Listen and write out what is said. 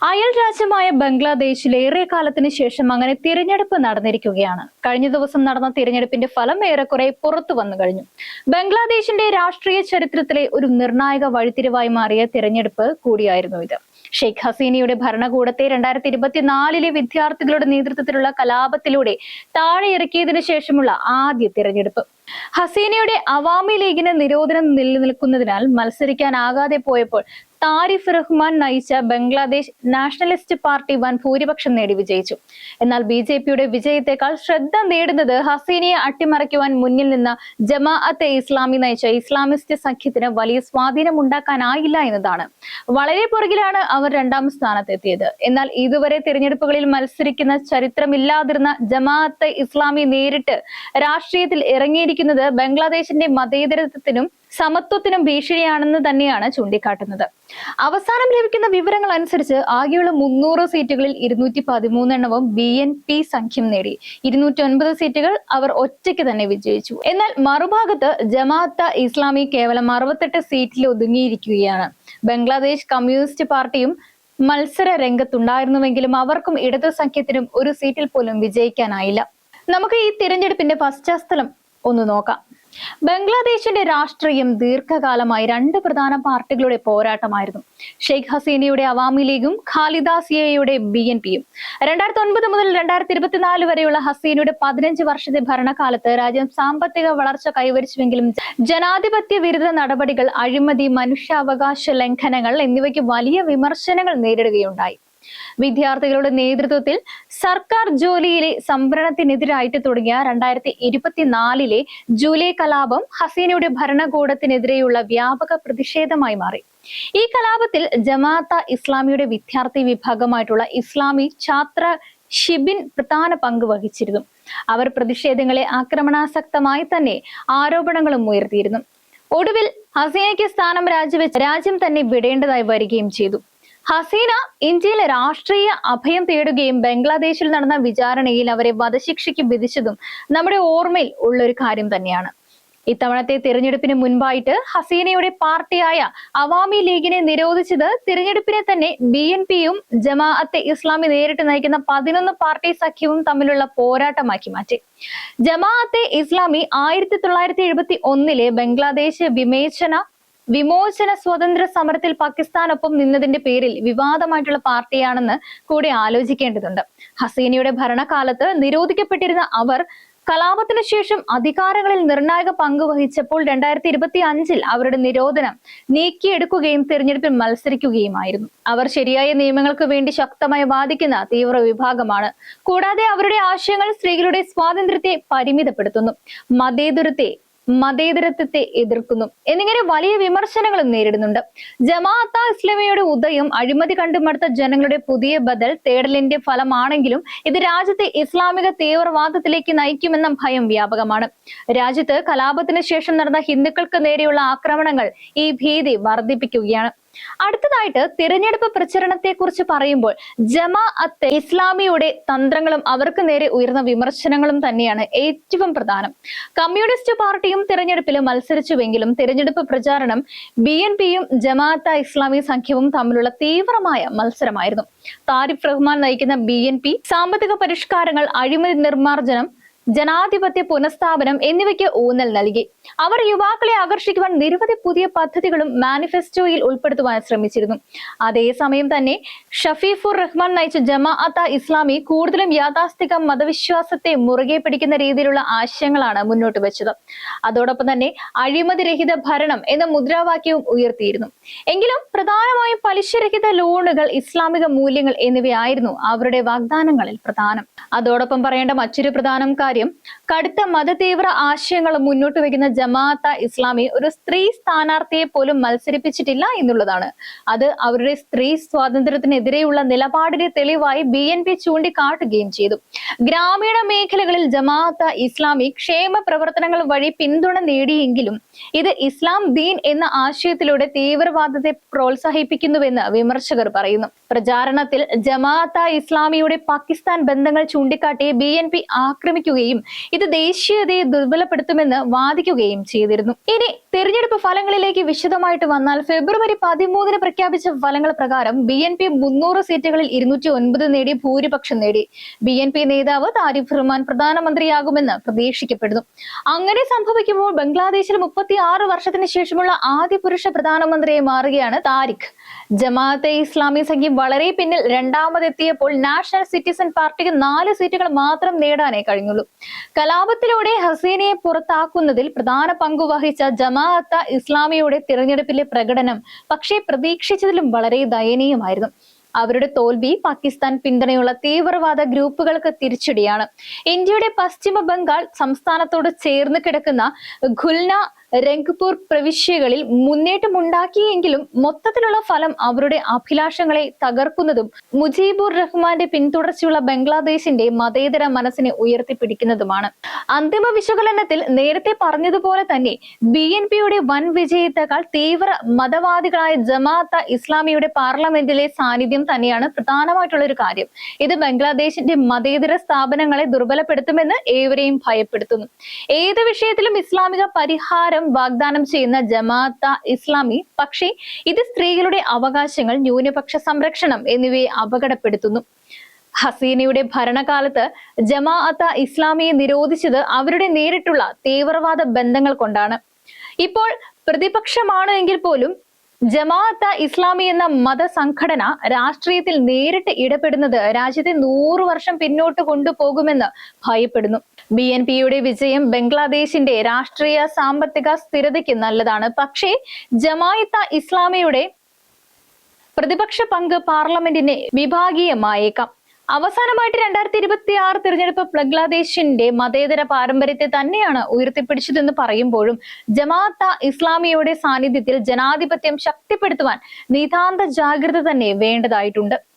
അയൽ രാജ്യമായ ബംഗ്ലാദേശിൽ ഏറെ കാലത്തിന് ശേഷം അങ്ങനെ തിരഞ്ഞെടുപ്പ് നടന്നിരിക്കുകയാണ്. കഴിഞ്ഞ ദിവസം നടന്ന തിരഞ്ഞെടുപ്പിന്റെ ഫലം ഏറെക്കുറെ പുറത്തു വന്നു കഴിഞ്ഞു. ബംഗ്ലാദേശിന്റെ രാഷ്ട്രീയ ചരിത്രത്തിലെ ഒരു നിർണായക വഴിത്തിരിവായി മാറിയ തിരഞ്ഞെടുപ്പ് കൂടിയായിരുന്നു ഇത്. ഷെയ്ഖ് ഹസീനയുടെ ഭരണകൂടത്തെ 2024 വിദ്യാർത്ഥികളുടെ നേതൃത്വത്തിലുള്ള കലാപത്തിലൂടെ താഴെ ഇറക്കിയതിനു ശേഷമുള്ള ആദ്യ തിരഞ്ഞെടുപ്പ്. ഹസീനയുടെ അവാമി ലീഗിന് നിരോധനം നിലനിൽക്കുന്നതിനാൽ മത്സരിക്കാനാകാതെ പോയപ്പോൾ താരിഫ് റഹ്മാൻ നയിച്ച ബംഗ്ലാദേശ് നാഷണലിസ്റ്റ് പാർട്ടി വൻ ഭൂരിപക്ഷം നേടി വിജയിച്ചു. എന്നാൽ BJPയുടെ വിജയത്തെക്കാൾ ശ്രദ്ധ നേടുന്നത് ഹസീനയെ അട്ടിമറിക്കുവാൻ മുന്നിൽ നിന്ന ജമാഅത്തെ ഇസ്ലാമി നയിച്ച ഇസ്ലാമിസ്റ്റ് സഖ്യത്തിന് വലിയ സ്വാധീനം ഉണ്ടാക്കാനായില്ല എന്നതാണ്. വളരെ പുറകിലാണ് അവർ രണ്ടാം സ്ഥാനത്തെത്തിയത്. എന്നാൽ ഇതുവരെ തിരഞ്ഞെടുപ്പുകളിൽ മത്സരിക്കുന്ന ചരിത്രമില്ലാതിരുന്ന ജമാഅത്തെ ഇസ്ലാമി നേരിട്ട് രാഷ്ട്രീയത്തിൽ ഇറങ്ങിയിരിക്കുന്നത് ബംഗ്ലാദേശിന്റെ മതേതരത്വത്തിനും സമത്വത്തിനും ഭീഷണിയാണെന്ന് തന്നെയാണ് ചൂണ്ടിക്കാട്ടുന്നത്. അവസാനം ലഭിക്കുന്ന വിവരങ്ങൾ അനുസരിച്ച് ആകെയുള്ള 300 സീറ്റുകളിൽ 213 എണ്ണവും BNP സഖ്യം നേടി. 209 സീറ്റുകൾ അവർ ഒറ്റയ്ക്ക് തന്നെ വിജയിച്ചു. എന്നാൽ മറുഭാഗത്ത് ജമാഅത്തെ ഇസ്ലാമി കേവലം 68 സീറ്റിൽ ഒതുങ്ങിയിരിക്കുകയാണ്. ബംഗ്ലാദേശ് കമ്മ്യൂണിസ്റ്റ് പാർട്ടിയും മത്സര രംഗത്തുണ്ടായിരുന്നുവെങ്കിലും അവർക്കും ഇടതു സഖ്യത്തിനും ഒരു സീറ്റിൽ പോലും വിജയിക്കാനായില്ല. നമുക്ക് ഈ തിരഞ്ഞെടുപ്പിന്റെ പശ്ചാത്തലം ഒന്ന് നോക്കാം. ബംഗ്ലാദേശിന്റെ രാഷ്ട്രീയം ദീർഘകാലമായി രണ്ട് പ്രധാന പാർട്ടികളുടെ പോരാട്ടമായിരുന്നു. ഷെയ്ഖ് ഹസീനയുടെ അവാമി ലീഗും ഖാലിദ സിയയുടെ BNPയും. 2009 മുതൽ 2024 വരെയുള്ള ഹസീനയുടെ 15 വർഷത്തെ ഭരണകാലത്ത് രാജ്യം സാമ്പത്തിക വളർച്ച കൈവരിച്ചുവെങ്കിലും ജനാധിപത്യ വിരുദ്ധ നടപടികൾ, അഴിമതി, മനുഷ്യാവകാശ ലംഘനങ്ങൾ എന്നിവയ്ക്ക് വലിയ വിമർശനങ്ങൾ നേരിടുകയുണ്ടായി. വിദ്യാർത്ഥികളുടെ നേതൃത്വത്തിൽ സർക്കാർ ജോലിയിലെ സംവരണത്തിനെതിരായിട്ട് തുടങ്ങിയ 2024 ജൂലൈ കലാപം ഹസീനയുടെ ഭരണകൂടത്തിനെതിരെയുള്ള വ്യാപക പ്രതിഷേധമായി മാറി. ഈ കലാപത്തിൽ ജമാഅത്തെ ഇസ്ലാമിയുടെ വിദ്യാർത്ഥി വിഭാഗമായിട്ടുള്ള ഇസ്ലാമി ഛാത്ര ഷിബിൻ പ്രധാന പങ്ക് വഹിച്ചിരുന്നു. അവർ പ്രതിഷേധങ്ങളെ ആക്രമണാസക്തമായി തന്നെ ആരോപണങ്ങളും ഉയർത്തിയിരുന്നു. ഒടുവിൽ ഹസീനയ്ക്ക് സ്ഥാനം രാജിവെച്ച് രാജ്യം തന്നെ വിടേണ്ടതായി വരികയും ചെയ്തു. ഹസീന ഇന്ത്യയിലെ രാഷ്ട്രീയ അഭയം തേടുകയും ബംഗ്ലാദേശിൽ നടന്ന വിചാരണയിൽ അവരെ വധശിക്ഷയ്ക്ക് വിധിച്ചതും നമ്മുടെ ഓർമ്മയിൽ ഉള്ളൊരു കാര്യം തന്നെയാണ്. ഇത്തവണത്തെ തിരഞ്ഞെടുപ്പിന് മുൻപായിട്ട് ഹസീനയുടെ പാർട്ടിയായ അവാമി ലീഗിനെ നിരോധിച്ചത് തിരഞ്ഞെടുപ്പിനെ തന്നെ BNPയും ജമാഅത്തെ ഇസ്ലാമി നേരിട്ട് നയിക്കുന്ന 11 പാർട്ടി സഖ്യവും തമ്മിലുള്ള പോരാട്ടമാക്കി മാറ്റി. ജമാഅത്തെ ഇസ്ലാമി 1971 ബംഗ്ലാദേശ് വിമോചന സ്വതന്ത്ര സമരത്തിൽ പാകിസ്ഥാനൊപ്പം നിന്നതിന്റെ പേരിൽ വിവാദമായിട്ടുള്ള പാർട്ടിയാണെന്ന് കൂടി ആലോചിക്കേണ്ടതുണ്ട്. ഹസീനയുടെ ഭരണകാലത്ത് നിരോധിക്കപ്പെട്ടിരുന്ന അവർ കലാപത്തിനു ശേഷം അധികാരങ്ങളിൽ നിർണായക പങ്ക് വഹിച്ചപ്പോൾ 2025 അവരുടെ നിരോധനം നീക്കിയെടുക്കുകയും തിരഞ്ഞെടുപ്പിൽ മത്സരിക്കുകയുമായിരുന്നു. അവർ ശരിയായ നിയമങ്ങൾക്ക് വേണ്ടി ശക്തമായി വാദിക്കുന്ന തീവ്ര വിഭാഗമാണ്. കൂടാതെ അവരുടെ ആശയങ്ങൾ സ്ത്രീകളുടെ സ്വാതന്ത്ര്യത്തെ പരിമിതപ്പെടുത്തുന്നു, മതേതരത്വത്തെ എതിർക്കുന്നു എന്നിങ്ങനെ വലിയ വിമർശനങ്ങളും നേരിടുന്നുണ്ട്. ജമാഅത്തെ ഇസ്ലാമിയുടെ ഉദയം അഴിമതി കണ്ടുമടുത്ത ജനങ്ങളുടെ പുതിയ ബദൽ തേടലിന്റെ ഫലമാണെങ്കിലും ഇത് രാജ്യത്തെ ഇസ്ലാമിക തീവ്രവാദത്തിലേക്ക് നയിക്കുമെന്ന ഭയം വ്യാപകമാണ്. രാജ്യത്ത് കലാപത്തിന് ശേഷം നടന്ന ഹിന്ദുക്കൾക്ക് നേരെയുള്ള ആക്രമണങ്ങൾ ഈ ഭീതി വർദ്ധിപ്പിക്കുകയാണ്. അടുത്തതായിട്ട് തിരഞ്ഞെടുപ്പ് പ്രചരണത്തെ കുറിച്ച് പറയുമ്പോൾ ജമാഅത്തെ ഇസ്ലാമിയുടെ തന്ത്രങ്ങളും അവർക്ക് നേരെ ഉയർന്ന വിമർശനങ്ങളും തന്നെയാണ് ഏറ്റവും പ്രധാനം. കമ്മ്യൂണിസ്റ്റ് പാർട്ടിയും തിരഞ്ഞെടുപ്പിൽ മത്സരിച്ചുവെങ്കിലും തിരഞ്ഞെടുപ്പ് പ്രചാരണം BNPയും ജമാഅത്തെ ഇസ്ലാമി സഖ്യവും തമ്മിലുള്ള തീവ്രമായ മത്സരമായിരുന്നു. താരിഫ് റഹ്മാൻ നയിക്കുന്ന BNP സാമ്പത്തിക പരിഷ്കാരങ്ങൾ, അഴിമതി നിർമ്മാർജ്ജനം, ജനാധിപത്യ പുനഃസ്ഥാപനം എന്നിവയ്ക്ക് ഊന്നൽ നൽകി. അവർ യുവാക്കളെ ആകർഷിക്കുവാൻ നിരവധി പുതിയ പദ്ധതികളും മാനിഫെസ്റ്റോയിൽ ഉൾപ്പെടുത്തുവാൻ ശ്രമിച്ചിരുന്നു. അതേസമയം തന്നെ ഷഫീഫുർ റഹ്മാൻ നയിച്ച ജമാഅത്തെ ഇസ്ലാമി കൂടുതലും യാഥാസ്ഥിക മതവിശ്വാസത്തെ മുറുകെ പിടിക്കുന്ന രീതിയിലുള്ള ആശയങ്ങളാണ് മുന്നോട്ട് വെച്ചത്. അതോടൊപ്പം തന്നെ അഴിമതി രഹിത ഭരണം എന്ന മുദ്രാവാക്യവും ഉയർത്തിയിരുന്നു. എങ്കിലും പ്രധാനമായും പലിശരഹിത ലോണുകൾ, ഇസ്ലാമിക മൂല്യങ്ങൾ എന്നിവയായിരുന്നു അവരുടെ വാഗ്ദാനങ്ങളിൽ പ്രധാനം. അതോടൊപ്പം പറയേണ്ട മറ്റൊരു പ്രധാന കാര്യം, കടുത്ത മതതീവ്ര ആശയങ്ങൾ മുന്നോട്ട് വയ്ക്കുന്ന ജമാഅത്തെ ഇസ്ലാമി ഒരു സ്ത്രീ സ്ഥാനാർത്ഥിയെ പോലും മത്സരിപ്പിച്ചിട്ടില്ല എന്നുള്ളതാണ്. അത് അവരുടെ സ്ത്രീ സ്വാതന്ത്ര്യത്തിനെതിരെയുള്ള നിലപാടിന്റെ തെളിവായി BNP ചൂണ്ടിക്കാട്ടുകയും ചെയ്തു. ഗ്രാമീണ മേഖലകളിൽ ജമാഅത്തെ ഇസ്ലാമി ക്ഷേമ പ്രവർത്തനങ്ങൾ വഴി പിന്തുണ നേടിയെങ്കിലും ഇത് ഇസ്ലാം ദീൻ എന്ന ആശയത്തിലൂടെ തീവ്രവാദത്തെ പ്രോത്സാഹിപ്പിക്കുന്നുവെന്ന് വിമർശകർ പറയുന്നു. പ്രചാരണത്തിൽ ജമാഅത്തെ ഇസ്ലാമിയുടെ പാകിസ്ഥാൻ ബന്ധങ്ങൾ ചൂണ്ടിക്കാട്ടി BNP ആക്രമിക്കുകയും ഇത് ദേശീയതയെ ദുർബലപ്പെടുത്തുമെന്ന് വാദിക്കുകയും ചെയ്തിരുന്നു. ഇനി തെരഞ്ഞെടുപ്പ് ഫലങ്ങളിലേക്ക് വിശദമായിട്ട് വന്നാൽ ഫെബ്രുവരി 13 പ്രഖ്യാപിച്ച ഫലങ്ങൾ പ്രകാരം BNP 300 സീറ്റുകളിൽ 209 നേടി ഭൂരിപക്ഷം നേടി. BNP നേതാവ് താരിഖ് റഹ്മാൻ പ്രധാനമന്ത്രിയാകുമെന്ന് പ്രതീക്ഷിക്കപ്പെടുന്നു. അങ്ങനെ സംഭവിക്കുമ്പോൾ ബംഗ്ലാദേശിൽ 36 വർഷത്തിന് ശേഷമുള്ള ആദ്യ പുരുഷ പ്രധാനമന്ത്രിയായി മാറുകയാണ് താരിഖ്. ജമാഅത്തെ ഇസ്ലാമി സഖ്യം വളരെ പിന്നിൽ രണ്ടാമതെത്തിയപ്പോൾ നാഷണൽ സിറ്റിസൺ പാർട്ടിക്ക് 4 സീറ്റുകൾ മാത്രം നേടാനേ കഴിഞ്ഞുള്ളൂ. കലാപത്തിലൂടെ ഹസീനയെ പുറത്താക്കുന്നതിൽ പ്രധാന പങ്ക് വഹിച്ച ജമാഅത്തെ ഇസ്ലാമിയുടെ തിരഞ്ഞെടുപ്പിലെ പ്രകടനം പക്ഷേ പ്രതീക്ഷിച്ചതിലും വളരെ ദയനീയമായിരുന്നു. അവരുടെ തോൽവി പാകിസ്ഥാൻ പിന്തുണയുള്ള തീവ്രവാദ ഗ്രൂപ്പുകൾക്ക് തിരിച്ചടിയാണ്. ഇന്ത്യയുടെ പശ്ചിമ ബംഗാൾ സംസ്ഥാനത്തോട് ചേർന്ന് കിടക്കുന്ന ഖുൽന, രംഗ്പൂർ പ്രവിശ്യകളിൽ മുന്നേറ്റമുണ്ടാക്കിയെങ്കിലും മൊത്തത്തിലുള്ള ഫലം അവരുടെ അഭിലാഷങ്ങളെ തകർക്കുന്നതും മുജീബുർ റഹ്മാന്റെ പിന്തുടർച്ചയുള്ള ബംഗ്ലാദേശിന്റെ മതേതര മനസ്സിനെ ഉയർത്തിപ്പിടിക്കുന്നതുമാണ്. അന്തിമ വിശകലനത്തിൽ നേരത്തെ പറഞ്ഞതുപോലെ തന്നെ BNPയുടെ വൻ വിജയത്തെക്കാൾ തീവ്ര മതവാദികളായ ജമാഅത്തെ ഇസ്ലാമിയുടെ പാർലമെന്റിലെ സാന്നിധ്യം തന്നെയാണ് പ്രധാനമായിട്ടുള്ള ഒരു കാര്യം. ഇത് ബംഗ്ലാദേശിന്റെ മതേതര സ്ഥാപനങ്ങളെ ദുർബലപ്പെടുത്തുമെന്ന് ഏവരെയും ഭയപ്പെടുത്തുന്നു. ഏത് വിഷയത്തിലും ഇസ്ലാമിക പരിഹാരം വാഗ്ദാനം ചെയ്യുന്ന ജമാഅത്തെ ഇസ്ലാമി പക്ഷേ ഇത് സ്ത്രീകളുടെ അവകാശങ്ങൾ, ന്യൂനപക്ഷ സംരക്ഷണം എന്നിവയെ അപകടപ്പെടുത്തുന്നു. ഹസീനയുടെ ഭരണകാലത്ത് ജമാഅത്തെ ഇസ്ലാമിയെ നിരോധിച്ചത് അവരുടെ നേരിട്ടുള്ള തീവ്രവാദ ബന്ധങ്ങൾ കൊണ്ടാണ്. ഇപ്പോൾ പ്രതിപക്ഷമാണ് എങ്കിൽ പോലും ജമാഅത്തെ ഇസ്ലാമി എന്ന മതസംഘടന രാഷ്ട്രീയത്തിൽ നേരിട്ട് ഇടപെടുന്നത് രാജ്യത്തെ 100 വർഷം പിന്നോട്ട് കൊണ്ടുപോകുമെന്ന് ഭയപ്പെടുന്നു. BNPയുടെ വിജയം ബംഗ്ലാദേശിന്റെ രാഷ്ട്രീയ സാമ്പത്തിക സ്ഥിരതയ്ക്ക് നല്ലതാണ്. പക്ഷേ ജമാഅത്തെ ഇസ്ലാമിയുടെ പ്രതിപക്ഷ പങ്ക് പാർലമെന്റിനെ വിഭാഗീയമായേക്കാം. അവസാനമായിട്ട് 2026 തിരഞ്ഞെടുപ്പ് ബംഗ്ലാദേശിന്റെ മതേതര പാരമ്പര്യത്തെ തന്നെയാണ് ഉയർത്തിപ്പിടിച്ചതെന്ന് പറയുമ്പോഴും ജമാഅത്തെ ഇസ്ലാമിയുടെ സാന്നിധ്യത്തിൽ ജനാധിപത്യം ശക്തിപ്പെടുത്തുവാൻ നിതാന്ത ജാഗ്രത തന്നെ വേണ്ടതായിട്ടുണ്ട്.